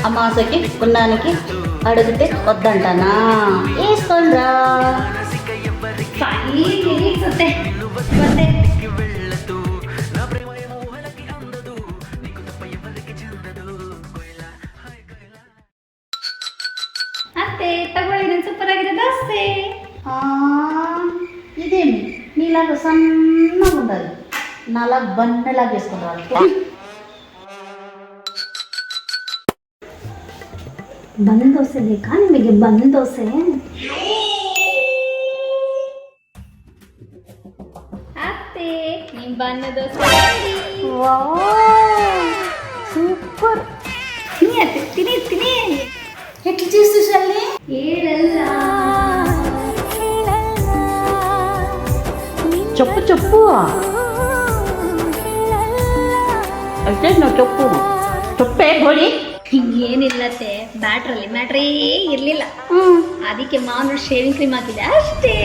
అమాసకి పున్నానికి అడిగితే వద్దంటానా? వేసుకోండ్రా. ಅತ್ತೆ ತಗೊಳ್ಳಿ, ನಾನು ಸೂಪರ್ ಆಗಿದೆ ದೋಸೆ. ఇదేమి నీలాగా సన్నగా ఉండాలి, నాలా బన్నెలాగా వేసుకుంటారు. ಬಂದ್ ದೋಸೆ ಬೇಕಾ ನಿಮಗೆ? ಬಂದ್ ದೋಸೆ ಅತ್ತೆ, ನಿಮ್ ಬಣ್ಣ ದೋಸೆ సూపర్. ತಿನ್ನಿ ಅತ್ತೆ, ತಿನ್ನಿ ತಿನ್ನಿ. ఎట్లా చేస్తూ చల్లి? ಹೇಳಲ್ಲ. చెప్పు చెప్పు. అయితే నువ్వు చెప్పు, చెప్పే ಗೋಳಿ. ಏನಿಲ್ಲತ್ತೆ, ಬ್ಯಾಟ್ರಲ್ಲಿ ಮ್ಯಾಟ್ರೇ ಇರ್ಲಿಲ್ಲ, ಅದಕ್ಕೆ ಮಾಮೂಲು ಶೇವಿಂಗ್ ಕ್ರೀಮ್ ಹಾಕಿದೆ ಅಷ್ಟೇ.